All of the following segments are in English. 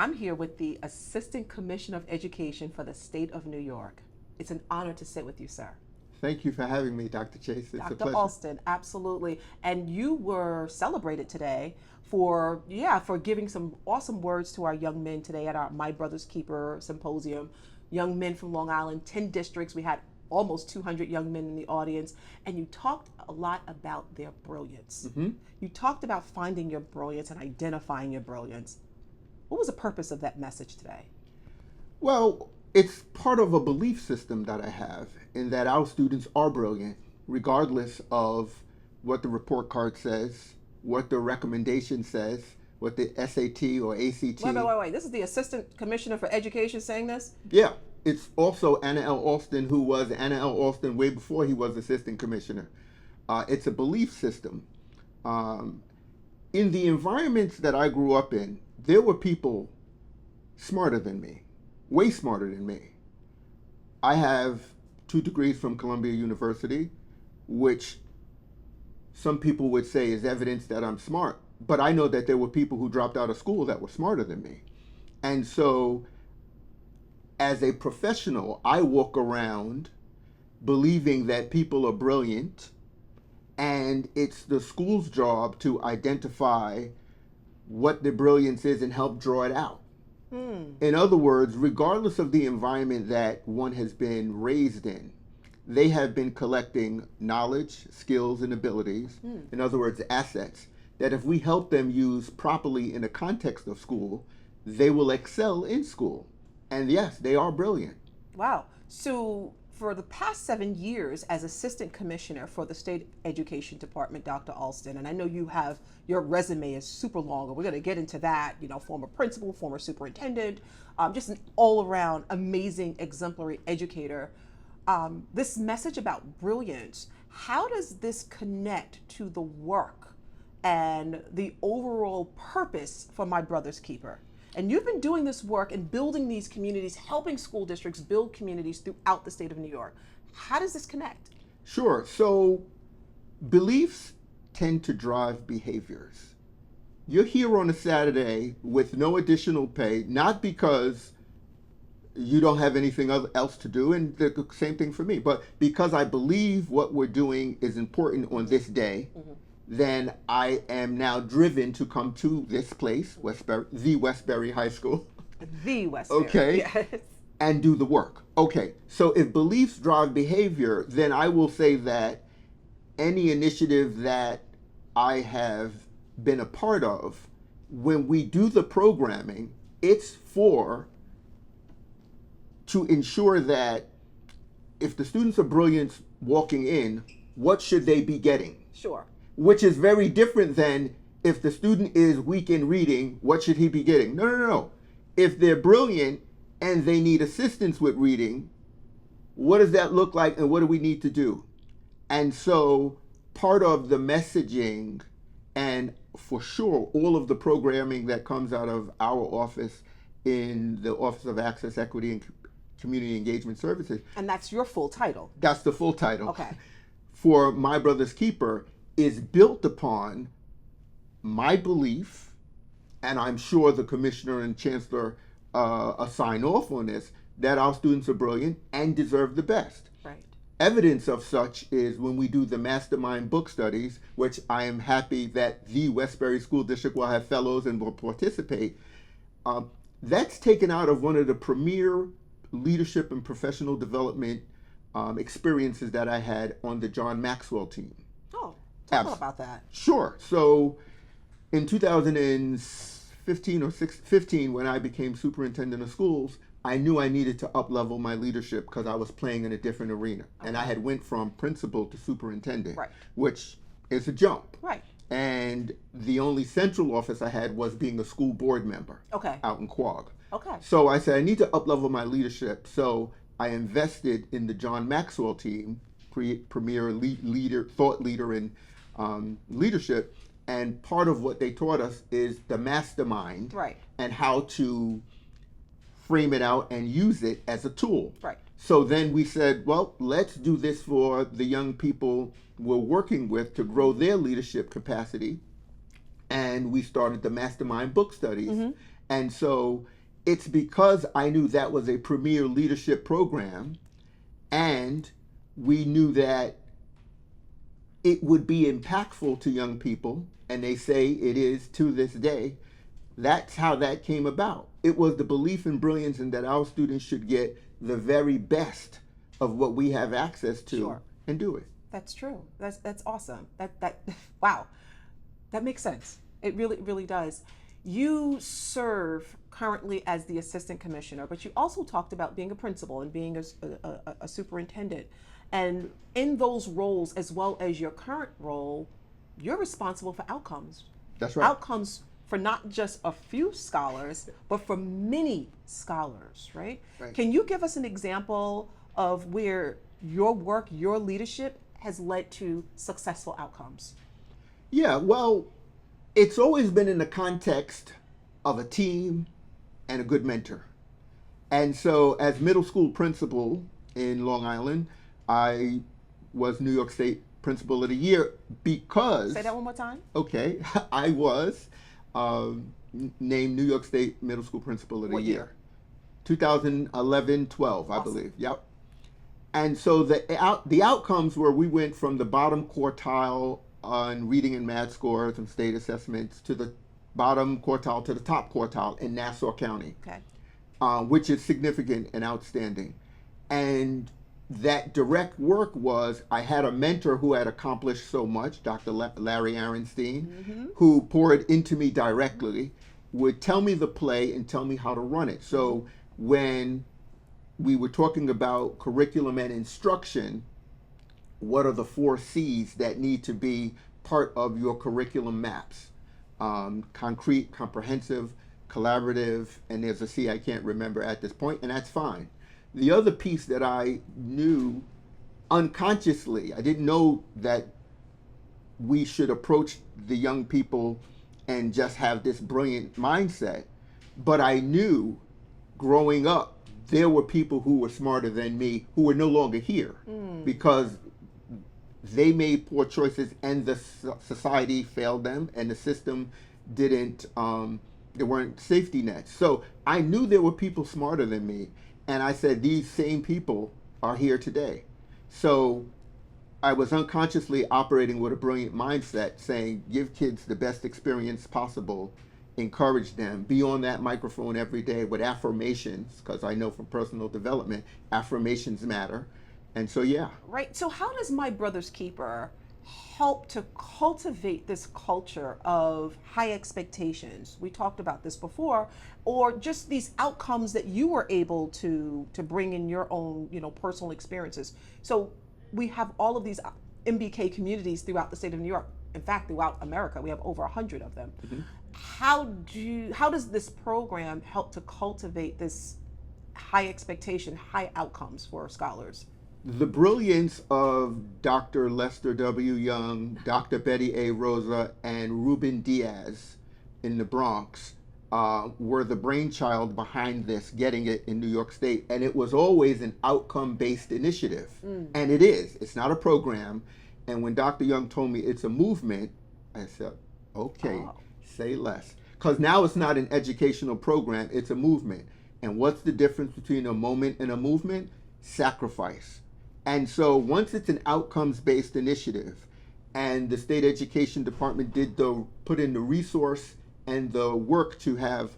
I'm here with the Assistant Commissioner of Education for the state of New York. It's an honor to sit with you, sir. Thank you for having me, Dr. Chase. It's a Dr. pleasure. Alston, absolutely. And you were celebrated today for giving some awesome words to our young men today at our My Brother's Keeper symposium. Young men from Long Island, 10 districts. We had almost 200 young men in the audience, and you talked a lot about their brilliance. You talked about finding your brilliance and identifying your brilliance. What was the purpose of that message today? Well, it's part of a belief system that I have in that our students are brilliant, regardless of what the report card says, what the recommendation says, what the SAT or ACT. Wait. This is the Assistant Commissioner for Education saying this? Yeah. It's also Anael Alston, who was Anael Alston way before he was Assistant Commissioner. It's a belief system. In the environments that I grew up in, there were people smarter than me, way smarter than me. I have 2 degrees from Columbia University, which some people would say is evidence that I'm smart. But I know that there were people who dropped out of school that were smarter than me. And so, as a professional, I walk around believing that people are brilliant, and it's the school's job to identify what the brilliance is and help draw it out. In other words, regardless of the environment that one has been raised in, they have been collecting knowledge, skills, and abilities, in other words, assets, that if we help them use properly in the context of school, they will excel in school. And yes, they are brilliant. Wow. So for the past 7 years as Assistant Commissioner for the State Education Department, Dr. Alston, and I know your resume is super long, and we're going to get into that, former principal, former superintendent, just an all-around amazing, exemplary educator. This message about brilliance, how does this connect to the work and the overall purpose for My Brother's Keeper? And you've been doing this work and building these communities, helping school districts build communities throughout the state of New York. How does this connect? Sure. So beliefs tend to drive behaviors. You're here on a Saturday with no additional pay, not because you don't have anything else to do, and the same thing for me, but because I believe what we're doing is important on this day. Then I am now driven to come to this place, the Westbury High School. The Westbury. Okay. Yes. And do the work. Okay. So if beliefs drive behavior, then I will say that any initiative that I have been a part of, when we do the programming, it's to ensure that if the students are brilliant walking in, what should they be getting? Sure. Which is very different than if the student is weak in reading, what should he be getting? No. If they're brilliant and they need assistance with reading, what does that look like and what do we need to do? And so part of the messaging and for sure all of the programming that comes out of our office in the Office of Access, Equity, and Community Engagement Services. And that's your full title. That's the full title. Okay. For My Brother's Keeper is built upon my belief, and I'm sure the commissioner and chancellor sign off on this, that our students are brilliant and deserve the best. Right. Evidence of such is when we do the Mastermind book studies, which I am happy that the Westbury School District will have fellows and will participate. That's taken out of one of the premier leadership and professional development experiences that I had on the John Maxwell team. Oh, talk about that. Sure. So in 2015 or 15, when I became superintendent of schools, I knew I needed to up-level my leadership because I was playing in a different arena. Okay. And I had went from principal to superintendent, right, which is a jump. Right. And the only central office I had was being a school board member, okay, out in Quogue. Okay. So I said, I need to up-level my leadership. So I invested in the John Maxwell team, premier leader, thought leader in leadership. And part of what they taught us is the mastermind, right, and how to frame it out and use it as a tool. Right. So then we said, well, let's do this for the young people we're working with to grow their leadership capacity. And we started the Mastermind book studies. Mm-hmm. And so it's because I knew that was a premier leadership program, and we knew that it would be impactful to young people, and they say it is to this day. That's how that came about. It was the belief in brilliance and that our students should get the very best of what we have access to. Sure. And do it. That's true. That's awesome. That wow, that makes sense. It really does. You serve currently as the assistant commissioner, but you also talked about being a principal and being a superintendent. And in those roles, as well as your current role, you're responsible for outcomes. That's right. Outcomes for not just a few scholars, but for many scholars, right? Right. Can you give us an example of where your work, your leadership has led to successful outcomes? Yeah, well, it's always been in the context of a team and a good mentor. And so as middle school principal in Long Island, I was New York State Principal of the Year because... Say that one more time. Okay, I was named New York State Middle School Principal of the What Year. year? 2011-12, I Awesome. believe. Yep. And so the outcomes were we went from the bottom quartile on reading and math scores and state assessments to the bottom quartile to the top quartile in Nassau County, Okay. which is significant and outstanding. And that direct work was I had a mentor who had accomplished so much, Dr. Larry Aronstein, who poured into me directly, would tell me the play and tell me how to run it. So when we were talking about curriculum and instruction, what are the 4 C's that need to be part of your curriculum maps? Concrete, comprehensive, collaborative, and there's a C I can't remember at this point, and that's fine. The other piece that I knew unconsciously, I didn't know that we should approach the young people and just have this brilliant mindset, but I knew growing up there were people who were smarter than me who were no longer here because they made poor choices and the society failed them and the system didn't, there weren't safety nets. So I knew there were people smarter than me, and I said these same people are here today. So I was unconsciously operating with a brilliant mindset saying give kids the best experience possible, encourage them, be on that microphone every day with affirmations, because I know from personal development affirmations matter. And so yeah. Right. So how does My Brother's Keeper help to cultivate this culture of high expectations? We talked about this before, or just these outcomes that you were able to bring in your own, personal experiences. So we have all of these MBK communities throughout the state of New York. In fact, throughout America, we have over 100 of them. How does this program help to cultivate this high expectation, high outcomes for scholars? The brilliance of Dr. Lester W. Young, Dr. Betty A. Rosa, and Ruben Diaz in the Bronx were the brainchild behind this, getting it in New York State. And it was always an outcome-based initiative. And it is. It's not a program. And when Dr. Young told me it's a movement, I said, okay, say less. Because now it's not an educational program, it's a movement. And what's the difference between a moment and a movement? Sacrifice. And so once it's an outcomes-based initiative, and the state education department put in the resource and the work to have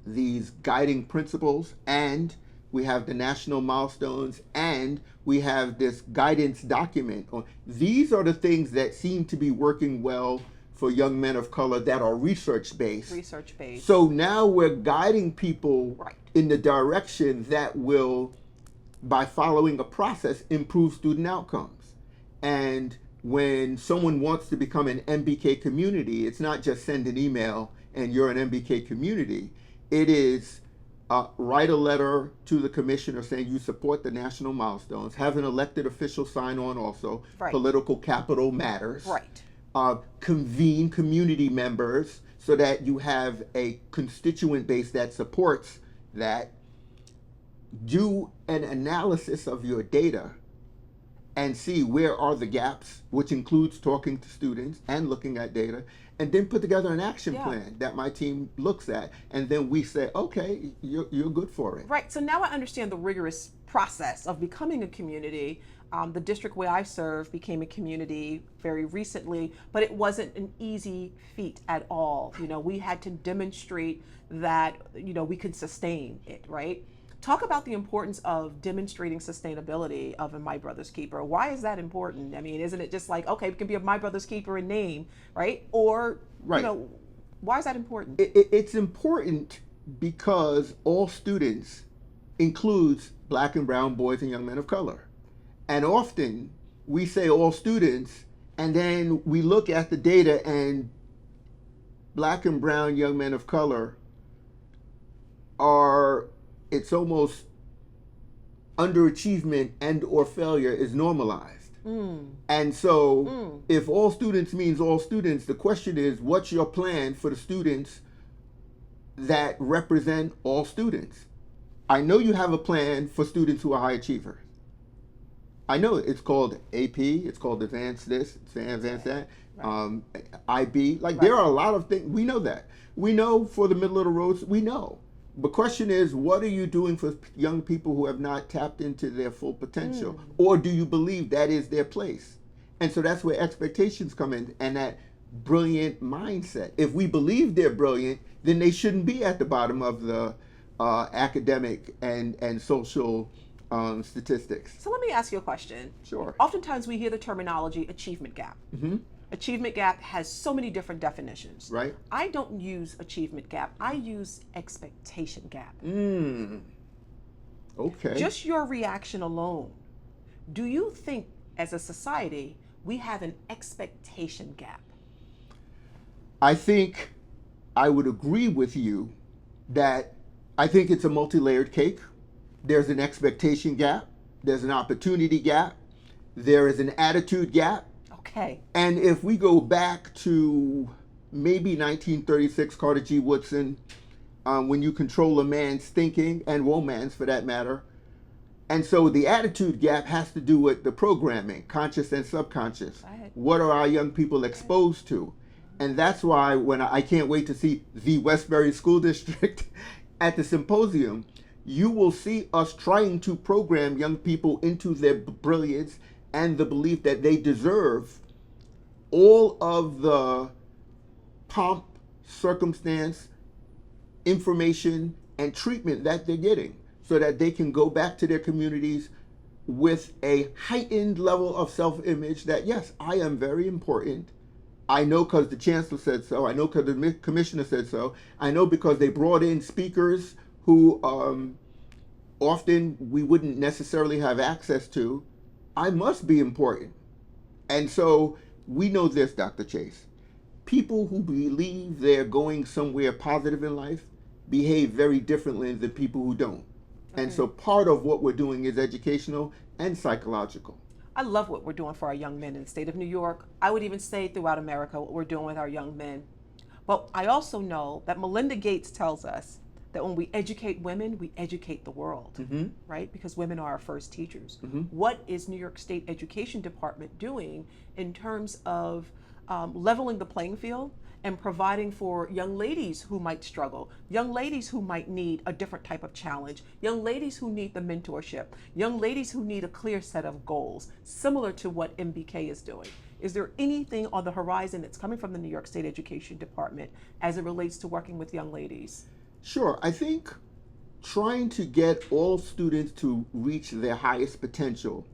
these guiding principles, and we have the national milestones, and we have this guidance document. These are the things that seem to be working well for young men of color that are research-based. Research-based. So now we're guiding people Right. in the direction that will, by following a process, improve student outcomes. And when someone wants to become an MBK community, it's not just send an email and you're an MBK community. It is write a letter to the commissioner saying you support the national milestones, have an elected official sign on also, Right. political capital matters. Right. Convene community members so that you have a constituent base that supports that. Do an analysis of your data and see where are the gaps, which includes talking to students and looking at data, and then put together an action Yeah. plan that my team looks at, and then we say, okay, you're good for it. Right. So now I understand the rigorous process of becoming a community. The district where I serve became a community very recently, but it wasn't an easy feat at all. You know, we had to demonstrate that, you know, we could sustain it, right? Talk about the importance of demonstrating sustainability of a My Brother's Keeper. Why is that important? I mean, isn't it just like, okay, we can be a My Brother's Keeper in name, right? Or, Right. you know, why is that important? It's important because all students includes Black and brown boys and young men of color. And often we say all students, and then we look at the data, and Black and brown young men of color are, it's almost underachievement and or failure is normalized. And so if all students means all students, the question is, what's your plan for the students that represent all students? I know you have a plan for students who are high achievers. I know it's called AP, it's called advanced this, advanced that, IB. Like there are a lot of things, we know that. We know for the middle of the roads, we know. The question is, what are you doing for young people who have not tapped into their full potential? Or do you believe that is their place? And so that's where expectations come in, and that brilliant mindset. If we believe they're brilliant, then they shouldn't be at the bottom of the academic and social statistics. So let me ask you a question. Sure. Oftentimes we hear the terminology achievement gap. Achievement gap has so many different definitions. Right. I don't use achievement gap. I use expectation gap. Okay. Just your reaction alone. Do you think as a society we have an expectation gap? I think I would agree with you that I think it's a multi-layered cake. There's an expectation gap. There's an opportunity gap. There is an attitude gap. Okay. And if we go back to maybe 1936, Carter G. Woodson, when you control a man's thinking, and romance for that matter. And so the attitude gap has to do with the programming, conscious and subconscious. Right. What are our young people exposed to? And that's why when I can't wait to see the Westbury School District at the symposium, you will see us trying to program young people into their brilliance and the belief that they deserve all of the pomp, circumstance, information, and treatment that they're getting, so that they can go back to their communities with a heightened level of self-image that, yes, I am very important. I know because the chancellor said so. I know because the commissioner said so. I know because they brought in speakers who often we wouldn't necessarily have access to. I must be important. And so we know this, Dr. Chase. People who believe they're going somewhere positive in life behave very differently than people who don't. Okay. And so part of what we're doing is educational and psychological. I love what we're doing for our young men in the state of New York. I would even say throughout America what we're doing with our young men. But I also know that Melinda Gates tells us that when we educate women, we educate the world, right? Because women are our first teachers. What is New York State Education Department doing in terms of leveling the playing field and providing for young ladies who might struggle, young ladies who might need a different type of challenge, young ladies who need the mentorship, young ladies who need a clear set of goals, similar to what MBK is doing? Is there anything on the horizon that's coming from the New York State Education Department as it relates to working with young ladies? Sure. I think trying to get all students to reach their highest potential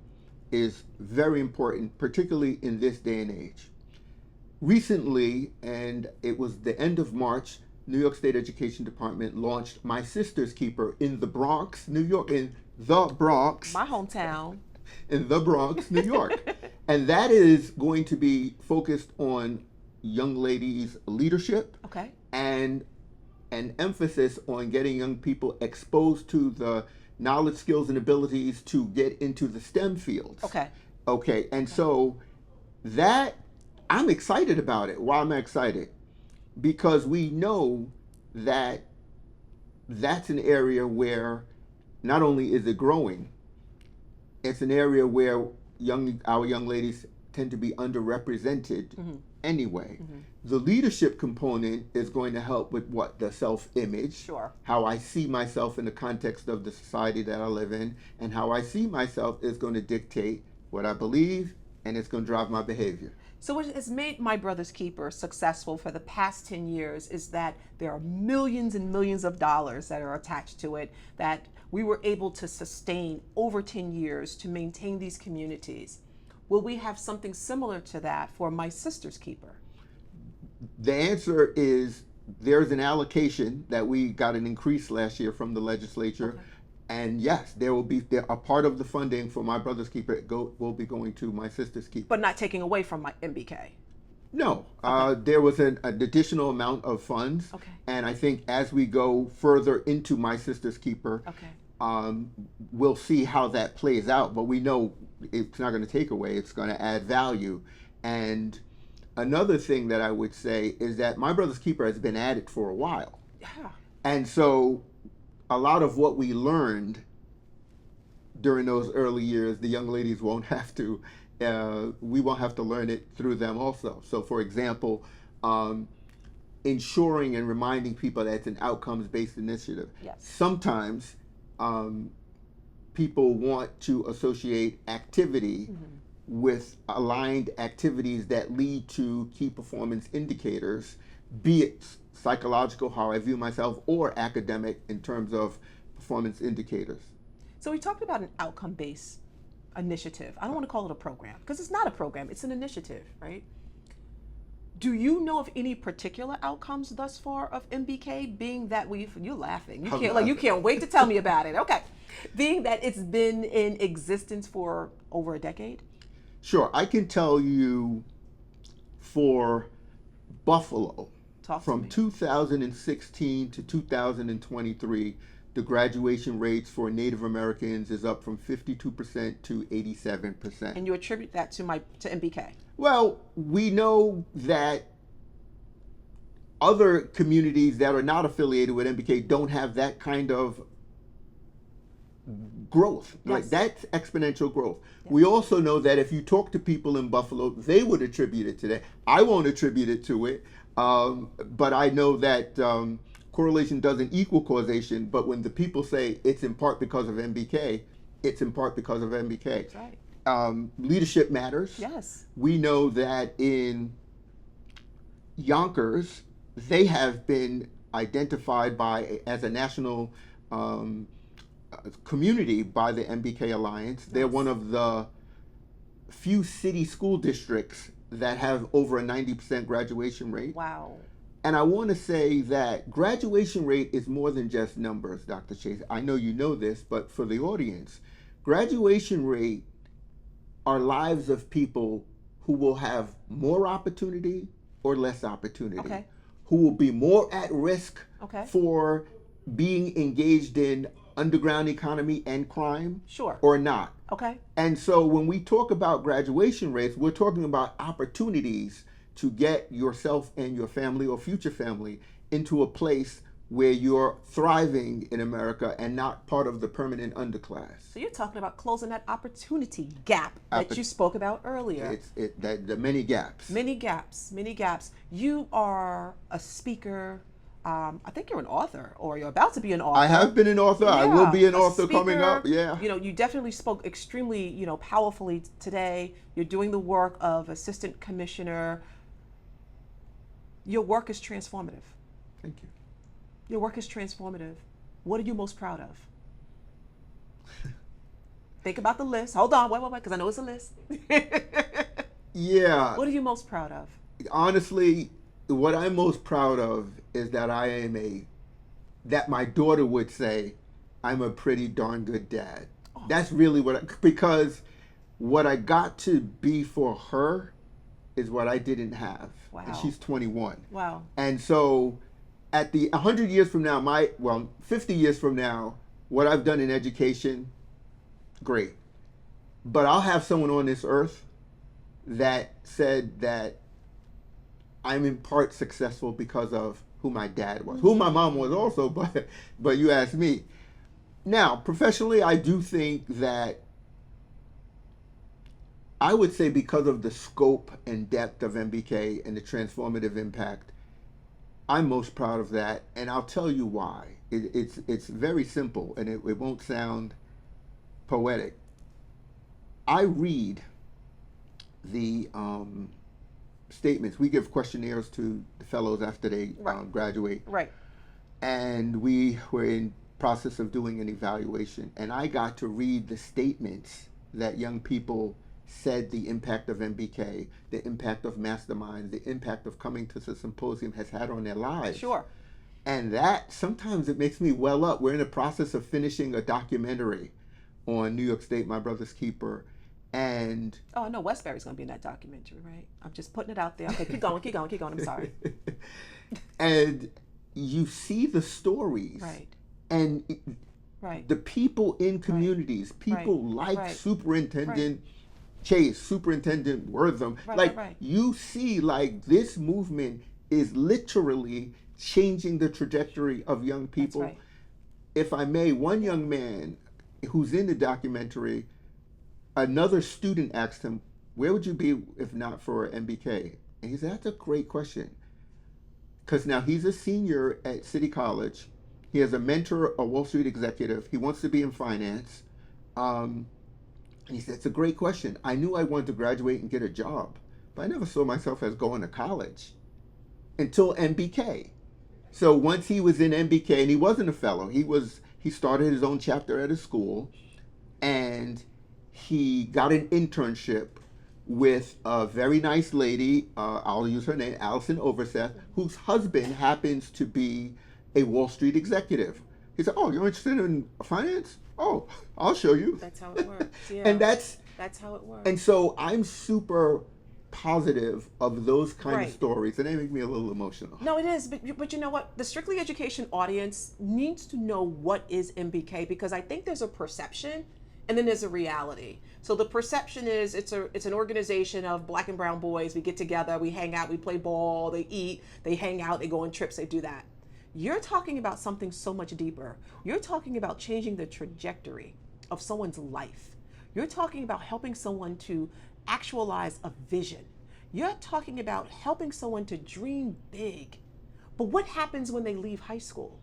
is very important, particularly in this day and age. Recently, and it was the end of March, New York State Education Department launched My Sister's Keeper in the Bronx, New York, in the Bronx. My hometown. In the Bronx, New York. And that is going to be focused on young ladies' leadership. Okay. And an emphasis on getting young people exposed to the knowledge, skills, and abilities to get into the STEM fields. Okay. Okay. And so that, I'm excited about it. Why am I excited? Because we know that that's an area where not only is it growing, it's an area where our young ladies tend to be underrepresented anyway. The leadership component is going to help with what? The self-image. Sure. How I see myself in the context of the society that I live in, and how I see myself is going to dictate what I believe, and it's going to drive my behavior. So what has made My Brother's Keeper successful for the past 10 years is that there are millions and millions of dollars that are attached to it, that we were able to sustain over 10 years to maintain these communities. Will we have something similar to that for My Sister's Keeper? The answer is there's an allocation that we got an increase last year from the legislature. Okay. And yes, there will be a part of the funding for My Brother's Keeper will be going to My Sister's Keeper. But not taking away from my MBK. No, Okay. there was an additional amount of funds. Okay. And I think as we go further into My Sister's Keeper, Okay. we'll see how that plays out. But we know it's not going to take away, it's going to add value. And another thing that I would say is that My Brother's Keeper has been at it for a while. Yeah. And so a lot of what we learned during those early years, the young ladies won't have to, we won't have to learn it through them also. So for example, ensuring and reminding people that it's an outcomes-based initiative. Yes. Sometimes people want to associate activity with aligned activities that lead to key performance indicators, be it psychological, how I view myself, or academic in terms of performance indicators. So we talked about an outcome-based initiative. I don't want to call it a program because it's not a program, it's an initiative, right? Do you know of any particular outcomes thus far of MBK, being that you're laughing. You can't wait to tell me about it. Okay. Being that it's been in existence for over a decade? Sure, I can tell you for Buffalo, from 2016 to 2023, the graduation rates for Native Americans is up from 52% to 87%. And you attribute that to MBK? Well, we know that other communities that are not affiliated with MBK don't have that kind of growth. Yes. Like that's exponential growth. Yes. We also know that if you talk to people in Buffalo, they would attribute it to that. I won't attribute it to it, but I know that correlation doesn't equal causation, but when the people say it's in part because of MBK, it's in part because of MBK. That's right. Leadership matters. Yes. We know that in Yonkers, they have been identified as a national community by the MBK Alliance. They're one of the few city school districts that have over a 90% graduation rate. Wow. And I want to say that graduation rate is more than just numbers, Dr. Chase. I know you know this, but for the audience, graduation rate are lives of people who will have more opportunity or less opportunity, Okay. who will be more at risk Okay. for being engaged in underground economy and crime, Sure. or not. Okay. And so when we talk about graduation rates, we're talking about opportunities to get yourself and your family or future family into a place where you're thriving in America and not part of the permanent underclass. So you're talking about closing that opportunity gap that you spoke about earlier. The many gaps. Many gaps, many gaps. You are a speaker. I think you're an author, or you're about to be an author. I have been an author. I will be an author speaker, coming up. Yeah. You know, you definitely spoke extremely, powerfully today. You're doing the work of assistant commissioner. Your work is transformative. Thank you. Your work is transformative. What are you most proud of? Think about the list. Hold on, wait, because I know it's a list. Yeah. What are you most proud of? Honestly, what I'm most proud of is that that my daughter would say, I'm a pretty darn good dad. Oh. That's really because what I got to be for her is what I didn't have. Wow. And she's 21. Wow. And so at 100 years from now, 50 years from now, what I've done in education, great. But I'll have someone on this earth that said that I'm in part successful because of who my dad was, who my mom was also, but you asked me. Now, professionally, I do think that I would say because of the scope and depth of MBK and the transformative impact, I'm most proud of that, and I'll tell you why. It's very simple, and it won't sound poetic. I read the statements. We give questionnaires to the fellows after they graduate, Right. and we were in process of doing an evaluation, and I got to read the statements that young people said the impact of MBK, the impact of Mastermind, the impact of coming to the symposium has had on their lives. Sure. And that, sometimes it makes me well up. We're in the process of finishing a documentary on New York State, My Brother's Keeper. And Oh, I know Westbury's going to be in that documentary, right? I'm just putting it out there. Okay, keep going. I'm sorry. and you see the stories. Right. And Right. the people in communities, people like Superintendent Chase, Superintendent Wortham, you see like this movement is literally changing the trajectory of young people. That's right. If I may, one young man who's in the documentary, another student asked him, where would you be if not for MBK? And he said, that's a great question. Because now he's a senior at City College. He has a mentor, a Wall Street executive. He wants to be in finance. And he said, it's a great question. I knew I wanted to graduate and get a job, but I never saw myself as going to college until MBK. So once he was in MBK, and he wasn't a fellow, he started his own chapter at his school, and he got an internship with a very nice lady, I'll use her name, Allison Overseth, whose husband happens to be a Wall Street executive. He said, oh, you're interested in finance? Oh, I'll show you. That's how it works. Yeah. And that's how it works. And so I'm super positive of those kind of stories, and they make me a little emotional. No, it is, but you know what? The Strictly Education audience needs to know what is MBK, because I think there's a perception and then there's a reality. So the perception is it's an organization of black and brown boys. We get together, we hang out, we play ball, they eat, they hang out, they go on trips, they do that. You're talking about something so much deeper. You're talking about changing the trajectory of someone's life. You're talking about helping someone to actualize a vision. You're talking about helping someone to dream big. But what happens when they leave high school?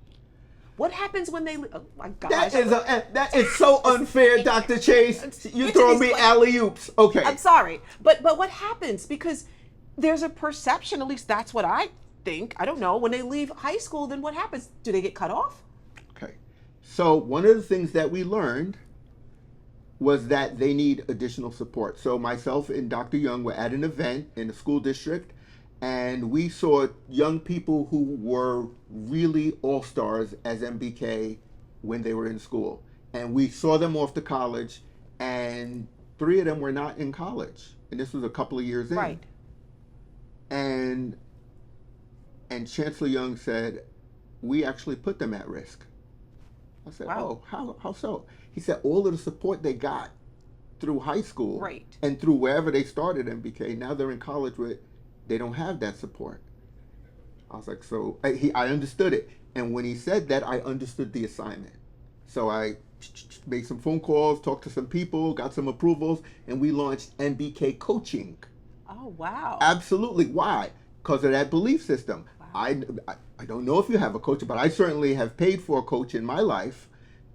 What happens when they leave? Oh my gosh. That is so unfair, Dr. Chase. You throw me alley-oops. Okay. I'm sorry. But what happens? Because there's a perception, at least that's what I think. I don't know. When they leave high school, then what happens? Do they get cut off? Okay. So one of the things that we learned was that they need additional support. So myself and Dr. Young were at an event in the school district, and we saw young people who were really all-stars as MBK when they were in school. And we saw them off to college, and 3 of them were not in college. And this was a couple of years in. Right. And Chancellor Young said, we actually put them at risk. I said, wow. Oh, how so? He said all of the support they got through high school and through wherever they started MBK, now they're in college where they don't have that support. I was like, so I understood it. And when he said that, I understood the assignment. So I made some phone calls, talked to some people, got some approvals, and we launched MBK Coaching. Oh, wow. Absolutely. Why? Because of that belief system. Wow. I don't know if you have a coach, but I certainly have paid for a coach in my life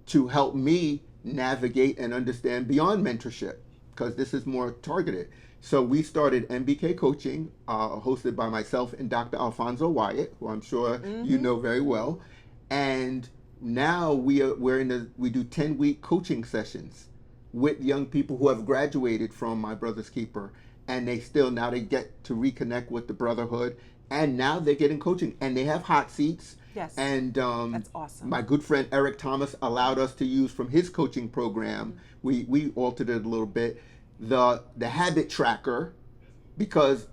to help me navigate and understand beyond mentorship, because this is more targeted. So we started MBK Coaching, hosted by myself and Dr. Alfonso Wyatt, who I'm sure you know very well. And now we do 10-week coaching sessions with young people who have graduated from My Brother's Keeper, and they get to reconnect with the Brotherhood, and now they're getting coaching, and they have hot seats. Yes. And that's awesome. My good friend Eric Thomas allowed us to use from his coaching program. We altered it a little bit. The habit tracker, because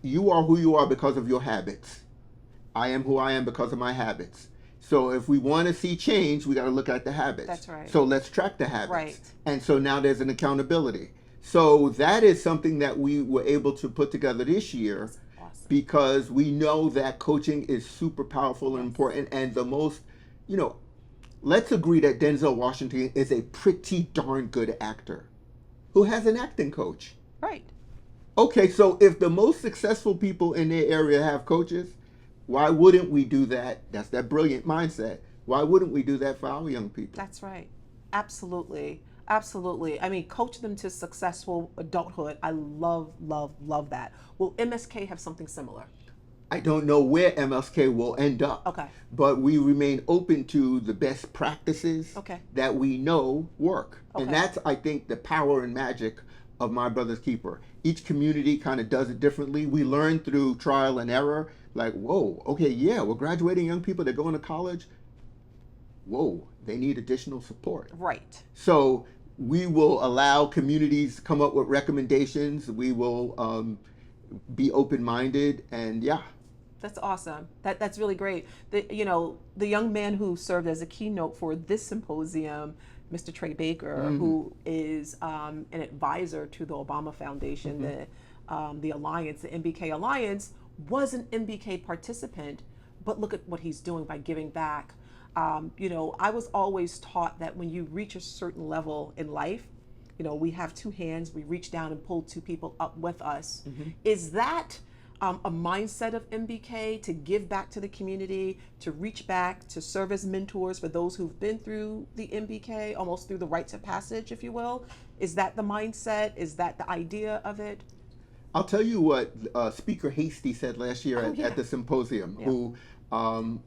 you are who you are because of your habits. I am who I am because of my habits. So if we want to see change, we got to look at the habits. That's right. So let's track the habits. Right. And so now there's an accountability. So that is something that we were able to put together this year. Awesome. Because we know that coaching is super powerful and important, and the most, let's agree that Denzel Washington is a pretty darn good actor who has an acting coach. Right. Okay, so if the most successful people in their area have coaches, why wouldn't we do that? That's that brilliant mindset. Why wouldn't we do that for our young people? That's right. Absolutely. Absolutely. I mean, coach them to successful adulthood. I love, love, love that. Will MSK have something similar? I don't know where MSK will end up, Okay. but we remain open to the best practices Okay. that we know work. And Okay. that's, I think, the power and magic of My Brother's Keeper. Each community kind of does it differently. We learn through trial and error, like, whoa, okay, yeah, we're graduating young people, they're going to college. Whoa, they need additional support. Right. So we will allow communities to come up with recommendations. We will be open-minded, and yeah. That's awesome. That's really great. The young man who served as a keynote for this symposium, Mr. Trey Baker, who is an advisor to the Obama Foundation, the Alliance, the MBK Alliance, was an MBK participant, but look at what he's doing by giving back. I was always taught that when you reach a certain level in life, we have two hands, we reach down and pull two people up with us. Is that a mindset of MBK to give back to the community, to reach back, to serve as mentors for those who've been through the MBK, almost through the rites of passage, if you will? Is that the mindset? Is that the idea of it? I'll tell you what Speaker Hasty said last year at the symposium, who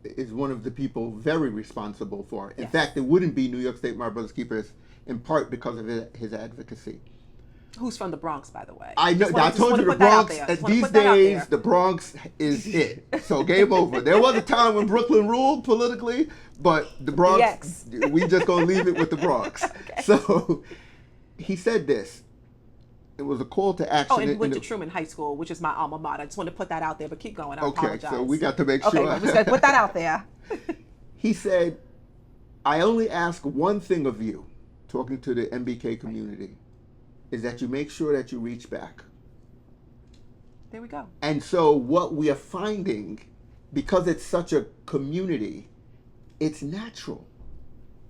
is one of the people very responsible for it. In fact, it wouldn't be New York State My Brother's Keepers in part because of his advocacy. Who's from the Bronx, by the way? I know. I told you the Bronx. These days, the Bronx is it. So game over. There was a time when Brooklyn ruled politically, but the Bronx, we just gonna leave it with the Bronx. Okay. So he said this. It was a call to action. Oh, and went to Truman High School, which is my alma mater. I just wanted to put that out there, but keep going. I apologize. Okay, so we got to make sure. Okay, I'm just gonna put that out there. He said, "I only ask one thing of you," talking to the MBK community, is that you make sure that you reach back. There we go. And so what we are finding, because it's such a community, it's natural.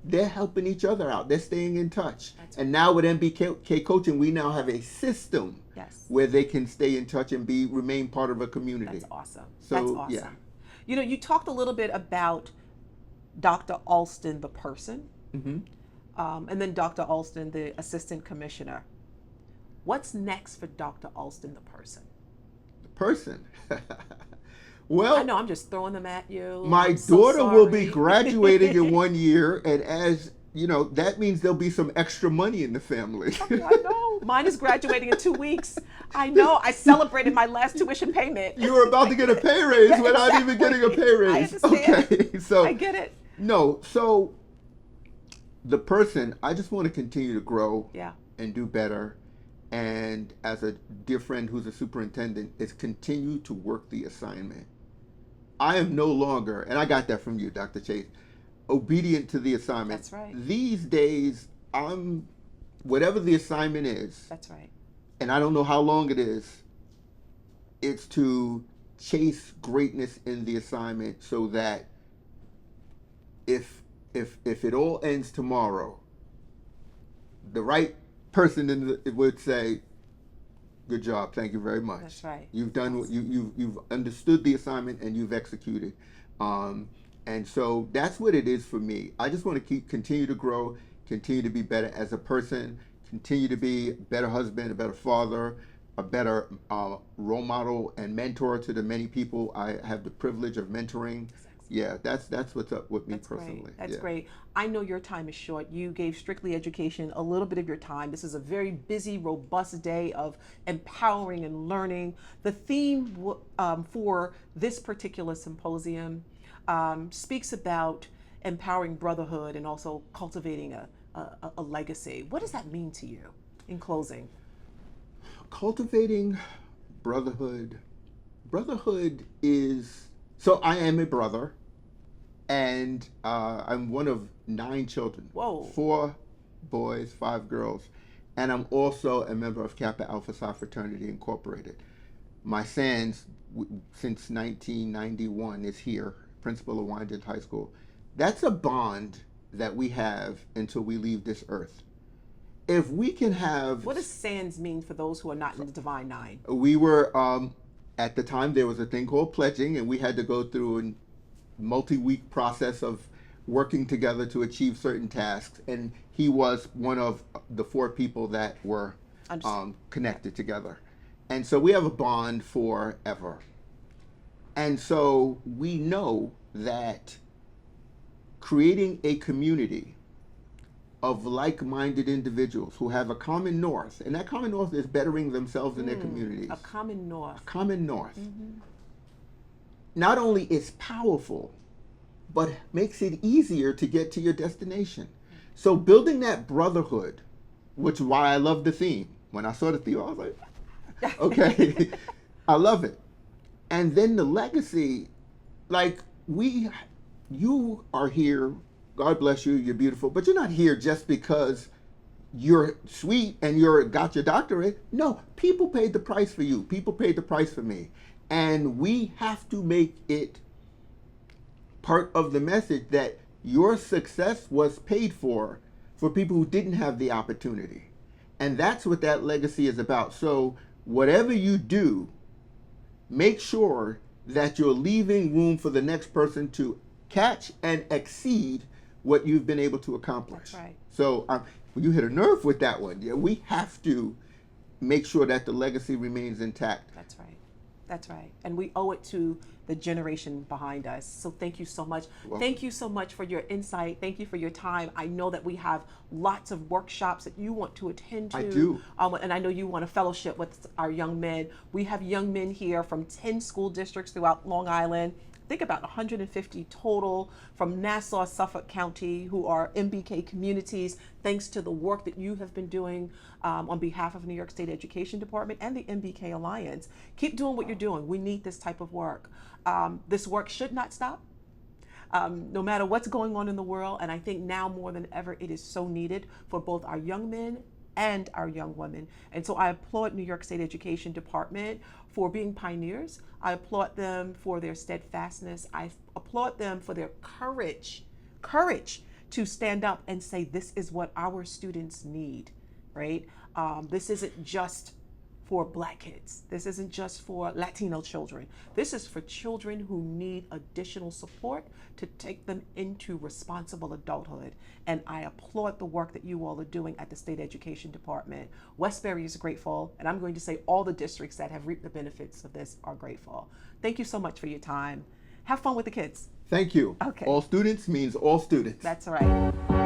They're helping each other out. They're staying in touch. And now with MBK coaching, we now have a system where they can stay in touch and remain part of a community. That's awesome. So, that's awesome. Yeah. You talked a little bit about Dr. Alston, the person, and then Dr. Alston, the assistant commissioner. What's next for Dr. Alston, the person? The person? Well, I know I'm just throwing them at you. My daughter will be graduating in 1 year, and as you know, that means there'll be some extra money in the family. I know. Mine is graduating in 2 weeks. I know. I celebrated my last tuition payment. You were about to get a pay raise without even getting a pay raise. I understand. Okay, so I get it. No, so the person, I just want to continue to grow and do better. And as a dear friend who's a superintendent, is continue to work the assignment. I am no longer, and I got that from you, Dr. Chase, obedient to the assignment. That's right. These days, I'm, whatever the assignment is. That's right. And I don't know how long it is. It's to chase greatness in the assignment so that if it all ends tomorrow, the right person would say, "Good job, thank you very much. That's right. You've done you've understood the assignment and you've executed." And so that's what it is for me. I just want to continue to grow, continue to be better as a person, continue to be a better husband, a better father, a better role model and mentor to the many people I have the privilege of mentoring. Yeah, that's what's up with me personally. Great. That's great. I know your time is short. You gave Strictly Education a little bit of your time. This is a very busy, robust day of empowering and learning. The theme for this particular symposium speaks about empowering brotherhood and also cultivating a legacy. What does that mean to you in closing? Cultivating brotherhood. Brotherhood is, so I am a brother. And I'm one of 9 children. Whoa. 4 boys, 5 girls. And I'm also a member of Kappa Alpha Psi Fraternity Incorporated. My SANS, since 1991, is here, principal of Wyandotte High School. That's a bond that we have until we leave this earth. if we can have... What does SANS mean for those who are not in the Divine Nine? We were, at the time, there was a thing called pledging, and we had to go through a multi-week process of working together to achieve certain tasks. And he was one of the 4 people that were connected together. And so we have a bond forever. And so we know that creating a community of like-minded individuals who have a common north, and that common north is bettering themselves in their communities. A common north. A common north. Not only is powerful, but makes it easier to get to your destination. So building that brotherhood, which is why I love the theme. When I saw the theme, I was like, okay, I love it. And then the legacy, like you are here, God bless you, you're beautiful, but you're not here just because you're sweet and got your doctorate. No, people paid the price for you. People paid the price for me. And we have to make it part of the message that your success was paid for people who didn't have the opportunity. And that's what that legacy is about. So whatever you do, make sure that you're leaving room for the next person to catch and exceed what you've been able to accomplish. That's right. So you hit a nerve with that one. Yeah, we have to make sure that the legacy remains intact. That's right. That's right. And we owe it to the generation behind us. So thank you so much. Thank you so much for your insight. Thank you for your time. I know that we have lots of workshops that you want to attend to. I do. And I know you want a fellowship with our young men. We have young men here from 10 school districts throughout Long Island. Think about 150 total from Nassau, Suffolk County, who are MBK communities, thanks to the work that you have been doing on behalf of New York State Education Department and the MBK Alliance. Keep doing what you're doing. We need this type of work. This work should not stop, no matter what's going on in the world. And I think now more than ever, it is so needed for both our young men and our young women. And so I applaud New York State Education Department for being pioneers. I applaud them for their steadfastness. I applaud them for their courage to stand up and say, this is what our students need, right? This isn't just for Black kids. This isn't just for Latino children. This is for children who need additional support to take them into responsible adulthood. And I applaud the work that you all are doing at the State Education Department. Westbury is grateful, and I'm going to say all the districts that have reaped the benefits of this are grateful. Thank you so much for your time. Have fun with the kids. Thank you. Okay. All students means all students. That's right.